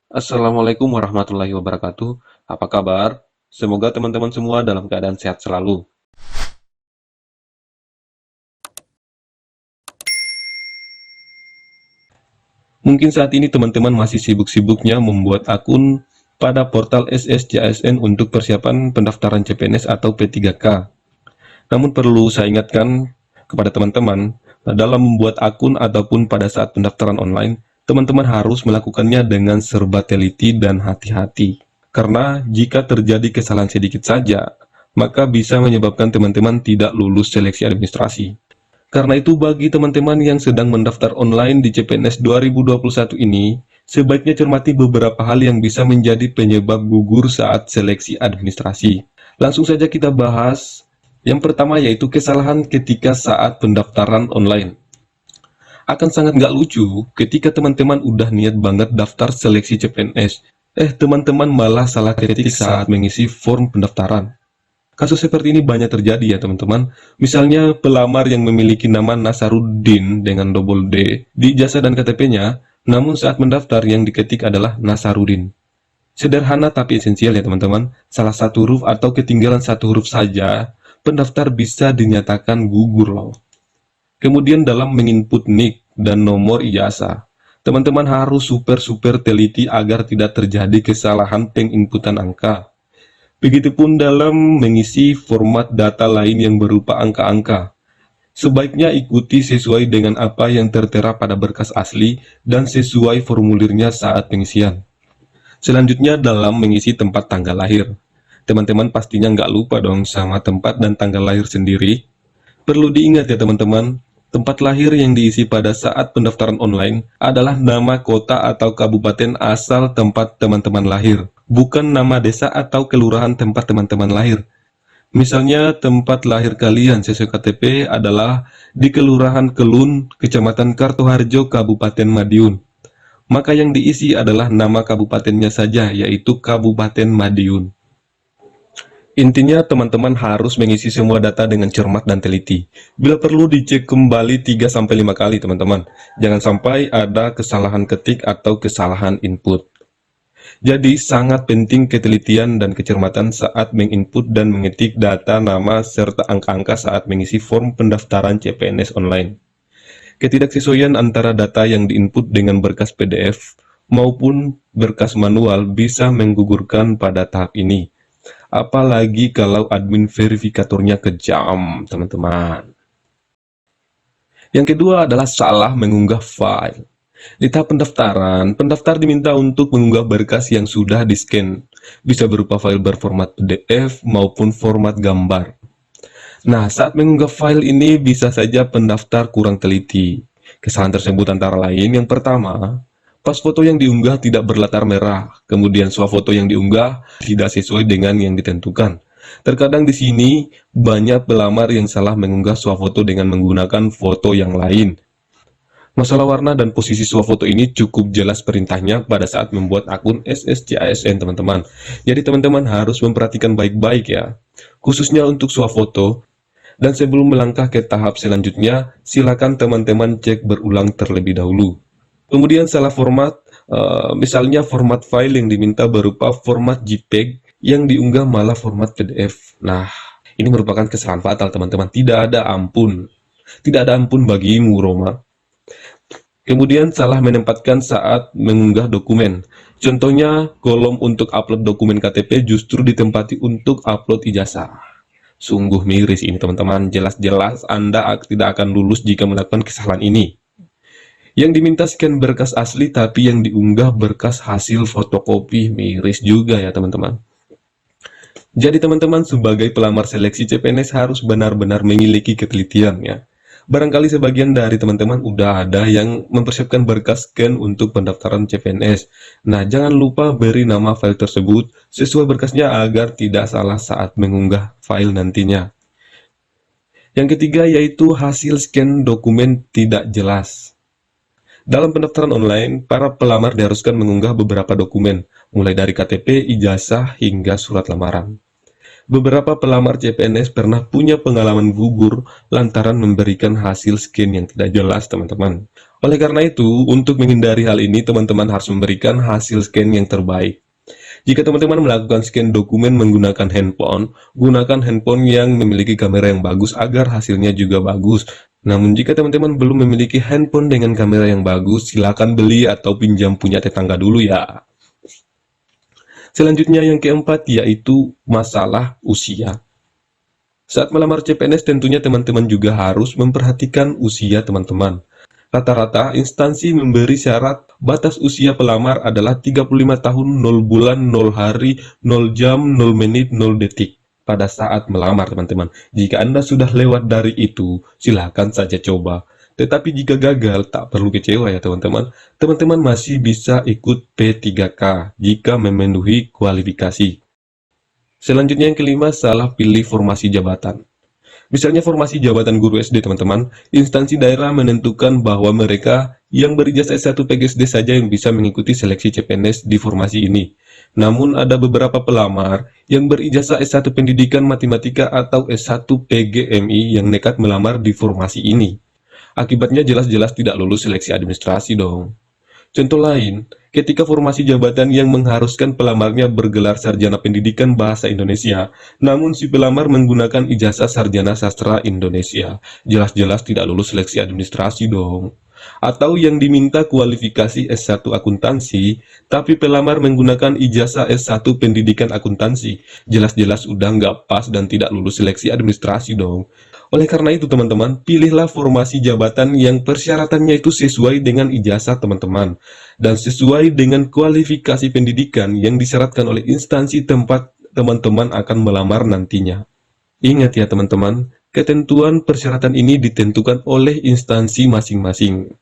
Assalamualaikum warahmatullahi wabarakatuh. Apa kabar? Semoga teman-teman semua dalam keadaan sehat selalu. Mungkin saat ini teman-teman masih sibuk-sibuknya membuat akun pada portal SSCASN untuk persiapan pendaftaran CPNS atau P3K. Namun perlu saya ingatkan kepada teman-teman, dalam membuat akun ataupun pada saat pendaftaran online, teman-teman harus melakukannya dengan serba teliti dan hati-hati. Karena jika terjadi kesalahan sedikit saja, maka bisa menyebabkan teman-teman tidak lulus seleksi administrasi. Karena itu bagi teman-teman yang sedang mendaftar online di CPNS 2021 ini, sebaiknya cermati beberapa hal yang bisa menjadi penyebab gugur saat seleksi administrasi. Langsung saja kita bahas. Yang pertama yaitu kesalahan ketika saat pendaftaran online. Akan sangat nggak lucu ketika teman-teman udah niat banget daftar seleksi CPNS, teman-teman malah salah ketik saat mengisi form pendaftaran. Kasus seperti ini banyak terjadi ya teman-teman. Misalnya pelamar yang memiliki nama Nasaruddin dengan double D di ijazah dan KTP-nya, namun saat mendaftar yang diketik adalah Nasaruddin. Sederhana tapi esensial ya teman-teman. Salah satu huruf atau ketinggalan satu huruf saja, pendaftar bisa dinyatakan gugur loh. Kemudian dalam menginput NIK dan nomor ijazah, teman-teman harus super teliti agar tidak terjadi kesalahan penginputan angka. Begitupun dalam mengisi format data lain yang berupa angka-angka. Sebaiknya ikuti sesuai dengan apa yang tertera pada berkas asli dan sesuai formulirnya saat pengisian. Selanjutnya dalam mengisi tempat tanggal lahir. Teman-teman pastinya nggak lupa dong sama tempat dan tanggal lahir sendiri. Perlu diingat ya teman-teman, tempat lahir yang diisi pada saat pendaftaran online adalah nama kota atau kabupaten asal tempat teman-teman lahir, bukan nama desa atau kelurahan tempat teman-teman lahir. Misalnya tempat lahir kalian sesuai KTP adalah di Kelurahan Kelun, Kecamatan Kartoharjo, Kabupaten Madiun. Maka yang diisi adalah nama kabupatennya saja, yaitu Kabupaten Madiun. Intinya teman-teman harus mengisi semua data dengan cermat dan teliti. Bila perlu dicek kembali 3-5 kali teman-teman. Jangan sampai ada kesalahan ketik atau kesalahan input. Jadi sangat penting ketelitian dan kecermatan saat menginput dan mengetik data nama serta angka-angka saat mengisi form pendaftaran CPNS online. Ketidaksesuaian antara data yang diinput dengan berkas PDF maupun berkas manual bisa menggugurkan pada tahap ini. Apalagi kalau admin verifikatornya kejam, teman-teman. Yang kedua adalah salah mengunggah file. Di tahap pendaftaran, pendaftar diminta untuk mengunggah berkas yang sudah di-scan. Bisa berupa file berformat PDF maupun format gambar. Nah, saat mengunggah file ini bisa saja pendaftar kurang teliti. Kesalahan tersebut antara lain yang pertama, pas foto yang diunggah tidak berlatar merah, kemudian swafoto yang diunggah tidak sesuai dengan yang ditentukan. Terkadang di sini banyak pelamar yang salah mengunggah swafoto dengan menggunakan foto yang lain. Masalah warna dan posisi swafoto ini cukup jelas perintahnya pada saat membuat akun SSCASN teman-teman. Jadi teman-teman harus memperhatikan baik-baik ya, khususnya untuk swafoto. Dan sebelum melangkah ke tahap selanjutnya, silakan teman-teman cek berulang terlebih dahulu. Kemudian salah format, misalnya format file yang diminta berupa format JPEG, yang diunggah malah format PDF. Nah, ini merupakan kesalahan fatal teman-teman, tidak ada ampun. Tidak ada ampun bagimu, Roma. Kemudian salah menempatkan saat mengunggah dokumen. Contohnya, kolom untuk upload dokumen KTP justru ditempati untuk upload ijazah. Sungguh miris ini teman-teman, jelas-jelas Anda tidak akan lulus jika melakukan kesalahan ini. Yang diminta scan berkas asli tapi yang diunggah berkas hasil fotokopi, miris juga ya teman-teman. Jadi teman-teman sebagai pelamar seleksi CPNS harus benar-benar memiliki ketelitian ya. Barangkali sebagian dari teman-teman udah ada yang mempersiapkan berkas scan untuk pendaftaran CPNS. Nah, jangan lupa beri nama file tersebut sesuai berkasnya agar tidak salah saat mengunggah file nantinya. Yang ketiga yaitu hasil scan dokumen tidak jelas. Dalam pendaftaran online, para pelamar diharuskan mengunggah beberapa dokumen, mulai dari KTP, ijazah, hingga surat lamaran. Beberapa pelamar CPNS pernah punya pengalaman gugur lantaran memberikan hasil scan yang tidak jelas, teman-teman. Oleh karena itu, untuk menghindari hal ini, teman-teman harus memberikan hasil scan yang terbaik. Jika teman-teman melakukan scan dokumen menggunakan handphone, gunakan handphone yang memiliki kamera yang bagus agar hasilnya juga bagus. Namun jika teman-teman belum memiliki handphone dengan kamera yang bagus, silakan beli atau pinjam punya tetangga dulu ya. Selanjutnya yang keempat yaitu masalah usia. Saat melamar CPNS tentunya teman-teman juga harus memperhatikan usia teman-teman. Rata-rata instansi memberi syarat batas usia pelamar adalah 35 tahun 0 bulan 0 hari 0 jam 0 menit 0 detik pada saat melamar, teman-teman. Jika Anda sudah lewat dari itu, silahkan saja coba. Tetapi jika gagal, tak perlu kecewa ya teman-teman. Teman-teman masih bisa ikut P3K jika memenuhi kualifikasi. Selanjutnya yang kelima, salah pilih formasi jabatan. Misalnya formasi jabatan guru SD, teman-teman, instansi daerah menentukan bahwa mereka yang berijazah S1 PGSD saja yang bisa mengikuti seleksi CPNS di formasi ini. Namun ada beberapa pelamar yang berijazah S1 Pendidikan Matematika atau S1 PGMI yang nekat melamar di formasi ini. Akibatnya jelas-jelas tidak lulus seleksi administrasi dong. Contoh lain, ketika formasi jabatan yang mengharuskan pelamarnya bergelar sarjana pendidikan bahasa Indonesia, namun si pelamar menggunakan ijazah sarjana sastra Indonesia, jelas-jelas tidak lulus seleksi administrasi dong. Atau yang diminta kualifikasi S1 akuntansi, tapi pelamar menggunakan ijazah S1 pendidikan akuntansi, jelas-jelas udah nggak pas dan tidak lulus seleksi administrasi dong. Oleh karena itu teman-teman, pilihlah formasi jabatan yang persyaratannya itu sesuai dengan ijazah teman-teman, dan sesuai dengan kualifikasi pendidikan yang disyaratkan oleh instansi tempat teman-teman akan melamar nantinya. Ingat ya teman-teman, ketentuan persyaratan ini ditentukan oleh instansi masing-masing.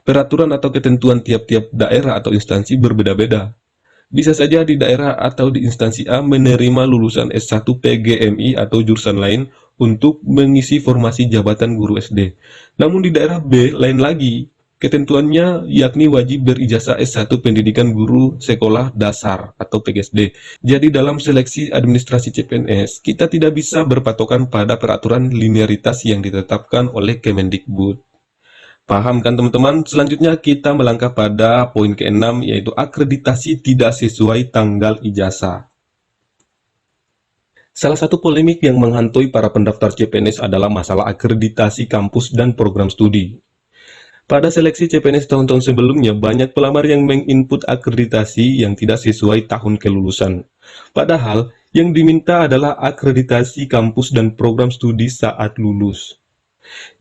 Peraturan atau ketentuan tiap-tiap daerah atau instansi berbeda-beda. Bisa saja di daerah atau di instansi A menerima lulusan S1 PGMI atau jurusan lain untuk mengisi formasi jabatan guru SD. Namun di daerah B lain lagi, ketentuannya yakni wajib berijazah S1 Pendidikan Guru Sekolah Dasar atau PGSD. Jadi dalam seleksi administrasi CPNS, kita tidak bisa berpatokan pada peraturan linearitas yang ditetapkan oleh Kemendikbud. Paham kan teman-teman? Selanjutnya kita melangkah pada poin ke-6 yaitu akreditasi tidak sesuai tanggal ijazah. Salah satu polemik yang menghantui para pendaftar CPNS adalah masalah akreditasi kampus dan program studi. Pada seleksi CPNS tahun-tahun sebelumnya, banyak pelamar yang menginput akreditasi yang tidak sesuai tahun kelulusan. Padahal, yang diminta adalah akreditasi kampus dan program studi saat lulus.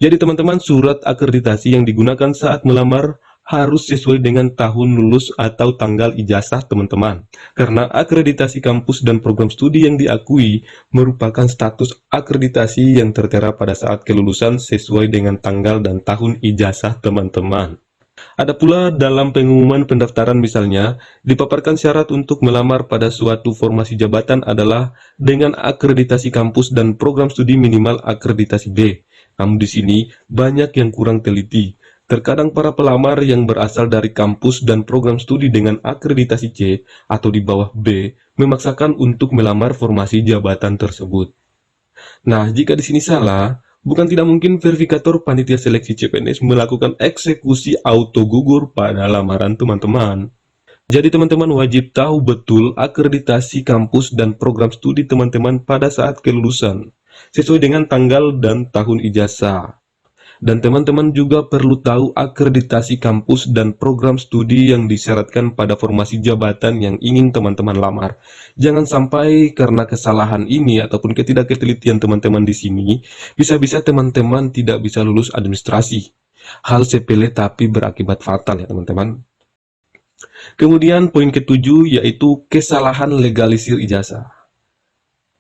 Jadi teman-teman, surat akreditasi yang digunakan saat melamar harus sesuai dengan tahun lulus atau tanggal ijazah teman-teman. Karena akreditasi kampus dan program studi yang diakui merupakan status akreditasi yang tertera pada saat kelulusan sesuai dengan tanggal dan tahun ijazah teman-teman. Ada pula dalam pengumuman pendaftaran misalnya, dipaparkan syarat untuk melamar pada suatu formasi jabatan adalah dengan akreditasi kampus dan program studi minimal akreditasi B. Namun di sini banyak yang kurang teliti. Terkadang para pelamar yang berasal dari kampus dan program studi dengan akreditasi C atau di bawah B memaksakan untuk melamar formasi jabatan tersebut. Nah, jika di sini salah, bukan tidak mungkin verifikator panitia seleksi CPNS melakukan eksekusi auto gugur pada lamaran teman-teman. Jadi teman-teman wajib tahu betul akreditasi kampus dan program studi teman-teman pada saat kelulusan, sesuai dengan tanggal dan tahun ijazah. Dan teman-teman juga perlu tahu akreditasi kampus dan program studi yang disyaratkan pada formasi jabatan yang ingin teman-teman lamar. Jangan sampai karena kesalahan ini ataupun ketidaktelitian teman-teman di sini, bisa-bisa teman-teman tidak bisa lulus administrasi. Hal sepele tapi berakibat fatal ya teman-teman. Kemudian poin ke-7 yaitu kesalahan legalisir ijazah.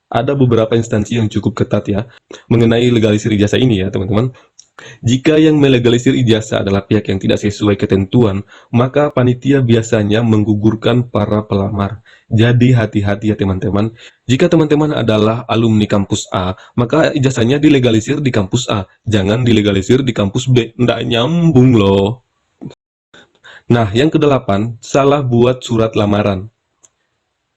Ada beberapa instansi yang cukup ketat ya mengenai legalisir ijazah ini ya teman-teman. Jika yang melegalisir ijazah adalah pihak yang tidak sesuai ketentuan, maka panitia biasanya menggugurkan para pelamar. Jadi hati-hati ya teman-teman. Jika teman-teman adalah alumni kampus A, maka ijazahnya dilegalisir di kampus A. Jangan dilegalisir di kampus B. Nggak nyambung loh. Nah, yang ke-8, salah buat surat lamaran.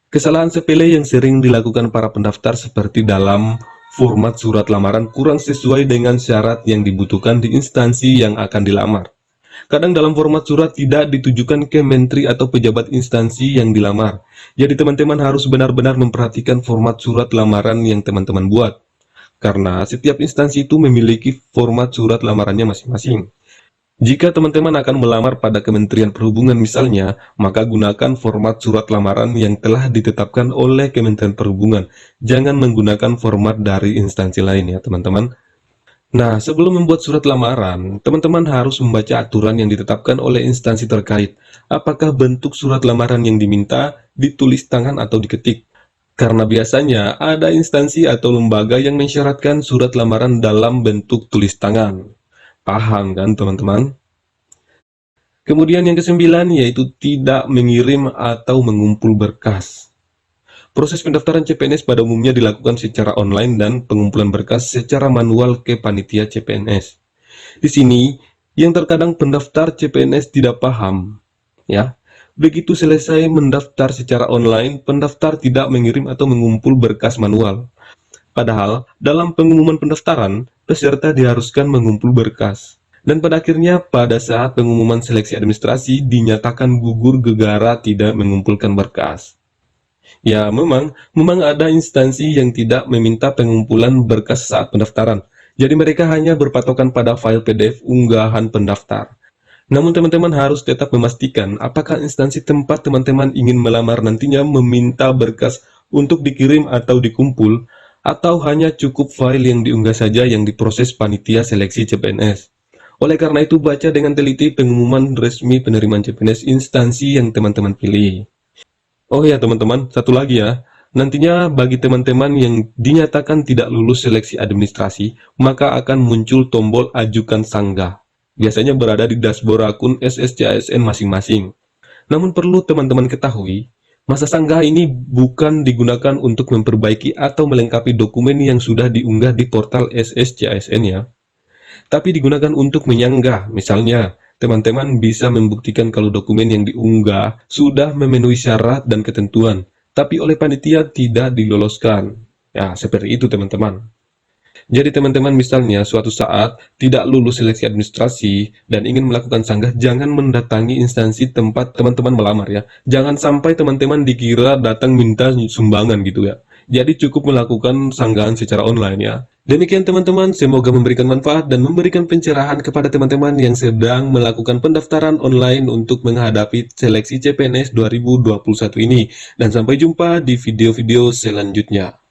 Kesalahan sepele yang sering dilakukan para pendaftar seperti dalam format surat lamaran kurang sesuai dengan syarat yang dibutuhkan di instansi yang akan dilamar. Kadang dalam format surat tidak ditujukan ke menteri atau pejabat instansi yang dilamar. Jadi teman-teman harus benar-benar memperhatikan format surat lamaran yang teman-teman buat. Karena setiap instansi itu memiliki format surat lamarannya masing-masing. Jika teman-teman akan melamar pada Kementerian Perhubungan misalnya, maka gunakan format surat lamaran yang telah ditetapkan oleh Kementerian Perhubungan. Jangan menggunakan format dari instansi lain ya teman-teman. Nah, sebelum membuat surat lamaran, teman-teman harus membaca aturan yang ditetapkan oleh instansi terkait. Apakah bentuk surat lamaran yang diminta ditulis tangan atau diketik? Karena biasanya ada instansi atau lembaga yang mensyaratkan surat lamaran dalam bentuk tulis tangan. Paham kan teman-teman? Kemudian yang kesembilan yaitu tidak mengirim atau mengumpul berkas. Proses pendaftaran CPNS pada umumnya dilakukan secara online dan pengumpulan berkas secara manual ke panitia CPNS. Di sini, yang terkadang pendaftar CPNS tidak paham, ya. Begitu selesai mendaftar secara online, pendaftar tidak mengirim atau mengumpul berkas manual. Padahal, dalam pengumuman pendaftaran, peserta diharuskan mengumpul berkas. Dan pada akhirnya, pada saat pengumuman seleksi administrasi, dinyatakan gugur gegara tidak mengumpulkan berkas. Ya, memang ada instansi yang tidak meminta pengumpulan berkas saat pendaftaran. Jadi mereka hanya berpatokan pada file PDF unggahan pendaftar. Namun teman-teman harus tetap memastikan apakah instansi tempat teman-teman ingin melamar nantinya meminta berkas untuk dikirim atau dikumpul, atau hanya cukup file yang diunggah saja yang diproses panitia seleksi CPNS. Oleh karena itu, baca dengan teliti pengumuman resmi penerimaan CPNS instansi yang teman-teman pilih. Oh ya teman-teman, satu lagi ya. Nantinya bagi teman-teman yang dinyatakan tidak lulus seleksi administrasi, maka akan muncul tombol ajukan sanggah. Biasanya berada di dashboard akun SSCASN masing-masing. Namun perlu teman-teman ketahui, masa sanggah ini bukan digunakan untuk memperbaiki atau melengkapi dokumen yang sudah diunggah di portal SSCASN ya. Tapi digunakan untuk menyanggah, misalnya teman-teman bisa membuktikan kalau dokumen yang diunggah sudah memenuhi syarat dan ketentuan, tapi oleh panitia tidak diloloskan. Ya, seperti itu teman-teman. Jadi teman-teman misalnya suatu saat tidak lulus seleksi administrasi dan ingin melakukan sanggah, jangan mendatangi instansi tempat teman-teman melamar ya. Jangan sampai teman-teman dikira datang minta sumbangan gitu ya. Jadi cukup melakukan sanggahan secara online ya. Demikian teman-teman, semoga memberikan manfaat dan memberikan pencerahan kepada teman-teman yang sedang melakukan pendaftaran online untuk menghadapi seleksi CPNS 2021 ini. Dan sampai jumpa di video-video selanjutnya.